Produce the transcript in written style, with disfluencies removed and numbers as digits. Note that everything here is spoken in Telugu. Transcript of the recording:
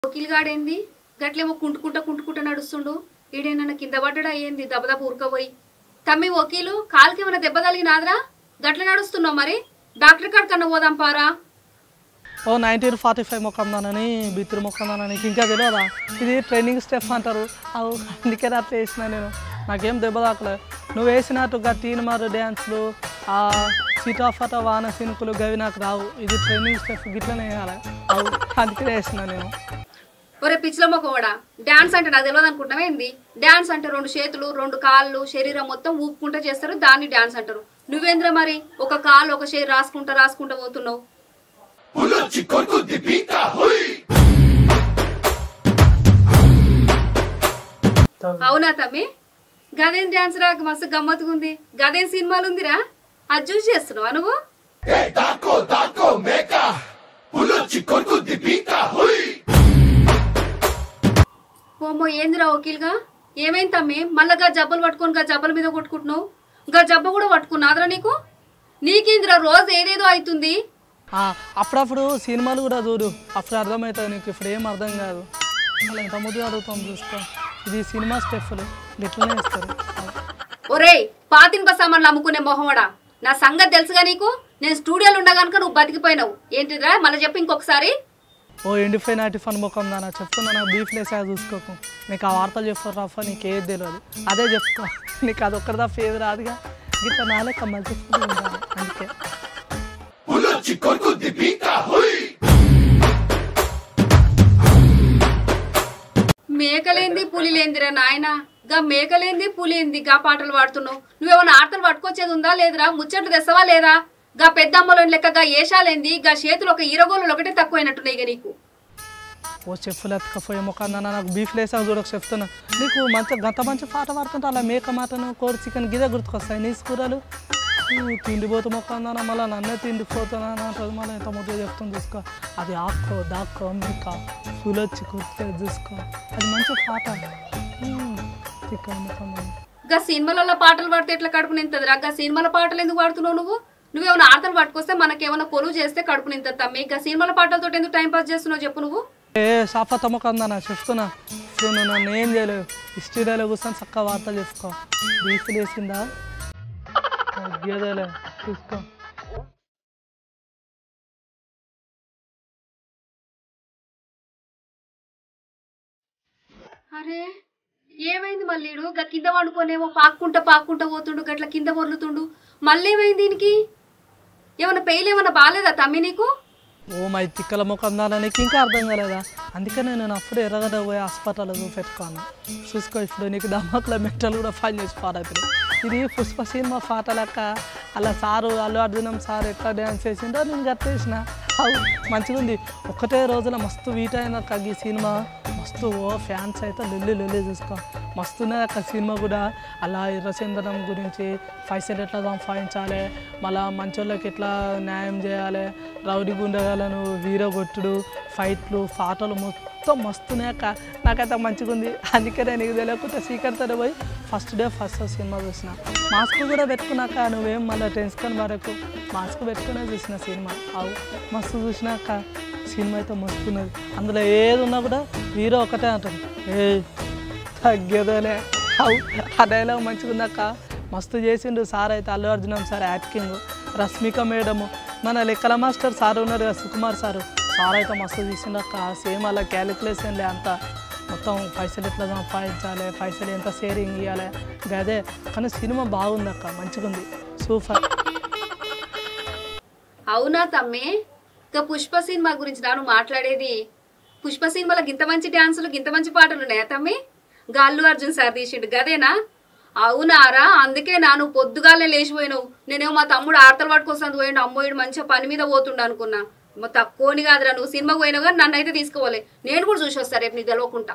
వకీల్గాడేంది గట్లేమో కుంటుకుంటా నడుస్తుండు. ఈడేనన్న కింద పడ్డా అయ్యింది దెబ్బ ఉరకపోయి. తమ్మి వకీలు కాలుకి ఏమైనా దెబ్బ తగిలినాదరా? గట్ల నడుస్తున్నావు మరి డాక్టర్ కాడ కన్నా పోదాం పారా. 1945 మొక్కందానని బిత్తురు మొక్కందానని ఇంకా తెలియదా? ఇది ట్రైనింగ్ స్టెప్ అంటారు. అందుకే అట్లా వేసిన నేను. నాకేం దెబ్బ తాకలే. నువ్వు వేసినట్టుగా తీన్ మారు డ్యాన్స్లు ఆ సీతాఫట వాన సినుకులు గవి నాకు రావు. ఇది ట్రైనింగ్ స్టెప్ గిట్లనే వేయాలి. అందుకే వేసిన నేను. ఒరే పిచ్చిలో మొక్కవాడా, డాన్స్ అంటే నాకు తెలియదు అనుకుంటున్నావా ఏంది? డాన్స్ అంటే 2 చేతులు 2 కాళ్ళు శరీరం మొత్తం ఊపుకుంటా చేస్తారు, దాన్ని డాన్స్ అంటారు. నువ్వేంద్ర మరి ఒక కాలు ఒక చేయి రాసుకుంటా పోతున్నావు. అవునా తమ్మి? గదేం డాన్స్ రా, మస్తు గమ్మత్తుగా ఉంది. గదేం సినిమాలు ఉందిరా, అది చూసి చేస్తున్నావా నువ్వు? ఓమ్మో ఏందిరా వకీల్గా, ఏమైంది తమ్మి? మళ్ళా జబ్బలు పట్టుకొని జబ్బల మీద కొట్టుకుంటున్నావు. జబ్బ కూడా పట్టుకున్నాదరా నీకు? నీకేందిరా రోజు ఏదేదో అవుతుంది. అప్పుడప్పుడు సినిమాలు కూడా చూడు, అప్పుడు అర్థమవుతుంది నీకు. ఇప్పుడు ఏం అర్థం కాదు. అలా ఇంత ముందు అడుగుతాం చూసుకో. ఇది సినిమా స్టెప్పులు ఇట్లనే ఇస్తారు. ఒరే పాతింప సామాన్లు అమ్ముకునే మొహమడా, నా సంగతి తెలుసుగా నీకు. నేను స్టూడియోలో ఉండగానుక నువ్వు బతికిపోయినావు. ఏంటిరా మళ్ళీ చెప్పి ఇంకొకసారి. ఎండిపోయిన టిఫన్ ముఖం దానా చెప్తున్నా. నాకు బీఫ్ లేసా చూసుకోకు. నీకు ఆ వార్తలు చెప్తారు రాఫా, నీకు ఏది తెలియదు. అదే చెప్పుకో. నీకు అది ఒక్కరిదా ఫేజ్ రాదుగా. గిట్ట నాలే కమ్మలు చెప్పుకుంటూ ఉంటాను. అందుకే మేకలేంది పులిలేందిరా నాయన. మేకలేంది పులింది గా పాటలు పాడుతున్నావు. నువ్వేమన్నా ఆటలు పట్టుకొచ్చేది ఉందా లేదురా? ముచ్చట్లు తెస్తావా లేదా? పెద్దమ్మలో లెక్కగా ఏషాలేంది? చేతులు ఒక ఈరగోళ్ళు ఒకటే తక్కువైనట్టున్నాయి ఇక నీకు. చెప్పులు ఎత్తకపోయే ముఖాన్న నాకు బీఫ్ లేసా చూడక చెప్తున్నా. నీకు గంత మంచి పాట పాడుతుంటే అలా మేక మాటను కోడి చికెన్ గిదే గుర్తుకొస్తాయి నీ కూరలు. నువ్వు తిండిపోతూ మొక్కందానా మళ్ళీ నన్నే తిండిపోతున్నా అంటుంది. మళ్ళీ ఎంత ముద్ద చెప్తుంది చూసుకో. అది ఆక్కో దాక్కో మేక పులొచ్చి కుర్తే చూసుకో. అది మంచి పాట. చికెన్ ముఖం సినిమాలలో పాటలు పాడితే ఎట్లా కడుపు నింతదిరా? సినిమాల పాటలు ఎందుకు పాడుతున్నావు నువ్వు? నువ్వేమైనా ఆటలు పట్టుకొస్తే మనకేమైనా కొలువు చేస్తే కడుపు నింతది తమ్మి. సినిమాల పాటలతో ఎందుకు టైం పాస్ చేస్తున్నావు చెప్పు నువ్వు? సాఫా తమ్మకందానా చెప్తున్నా. ఇప్పుడు నువ్వు నన్ను ఏం చేయలేవు. హిస్టరీలో కూర్చొని చక్కగా వార్తలు చెప్పుకో. బీఫ్లు వేసిందా గేదలే చూసుకో. అరే ఏమైంది మళ్ళీ? కింద వండుకోనేమో పాక్కుంటా పోతుండు, గట్ల కింద పొర్లుతుండు. మళ్ళీ ఏమైంది దీనికి? ఏమన్నా పెయిల్ ఏమన్నా బాగాలేదా తమ్మి నీకు? మై తిక్కల ముఖం దానా నీకు ఇంకా అర్థం కాలేదా? అందుకనే నేను అప్పుడు ఎర్రగడ్డ పోయి హాస్పిటల్లో చూపెట్టుకోను. చూసుకో. ఇప్పుడు నీకు దమ్మకుల మెంటల్ కూడా ఫైన్ చేసి పాడవుతుంది. ఇది పుష్ప సినిమా పాట లెక్క. అలా సారు అల్లు అర్జునం సార్ ఎట్లా డ్యాన్స్ చేసిండో నేను గట్టేసిన. మంచిగా ఉంది. ఒక్కటే రోజుల మస్తు వీట్ అయిన ఈ సినిమా. మస్తు ఫ్యాన్స్ అయితే లొల్లి చూసుకో. మస్తునే అక్క సినిమా కూడా. అలా ఎర్రచందనం గురించి పైసలు ఎట్లా సంపాదించాలి, మళ్ళీ మంచోళ్ళకి ఎట్లా న్యాయం చేయాలి, రౌడీ గుండెగాలను వీరగొట్టుడు, ఫైట్లు పాటలు మొత్తం మస్తునే అక్క. నాకైతే మంచిగా ఉంది. అందుకనే నీకు తెలియకుండా సీకర్తో పోయి ఫస్ట్ డే ఫస్ట్ సినిమా చూసిన. మాస్క్ కూడా పెట్టుకున్నాక నువ్వేం మళ్ళీ టెన్షన్ వరకు మాస్క్ పెట్టుకునే చూసిన సినిమా. మస్తు చూసినాక సినిమా అయితే మస్తున్నది. అందులో ఏది ఉన్నా కూడా హీరో ఒకటే అంటారు, ఏ తగ్గేదోలే. ఆ డైలాగ్ మంచిగా ఉన్నాక మస్తు చేసిండు సార్ అయితే. అల్లు అర్జునం సార్ యాక్టింగ్, రష్మిక మేడము, మన లెక్కల మాస్టర్ సార్ ఉన్నారు కదా సుకుమార్ సార్ అయితే మస్తు చేసిండక్క. సేమ్ అలా క్యాలిక్యులేషన్లే అంతా. మొత్తం పైసలు ఎట్లా సంపాదించాలి, పైసలు ఎంత షేరింగ్ ఇవ్వాలి గదే. కానీ సినిమా బాగుందక్క, మంచిగా ఉంది, సూపర్. అవునా తమ్మి? పుష్ప సినిమా గురించి నాను మాట్లాడేది. పుష్ప సినిమాలో గింత మంచి డాన్సులు గింత మంచి పాటలు ఉన్నాయా తమ్మి? అల్లు అర్జున్ సార్ తీసిండు గదేనా? అవునారా? అందుకే నాను పొద్దుగాలే లేచిపోయినావు. నేనేమో మా తమ్ముడు ఆర్తలు పట్టుకొస్తాను పోయిండు. అమ్మోయుడు మంచిగా పని మీద పోతుండ అనుకున్నా. తక్కువని కాదురా, నువ్వు సినిమాకు పోయినావు కానీ నన్ను అయితే తీసుకోవాలి. నేను కూడా చూసి వస్తా రేపు నీకు తెలవకుండా.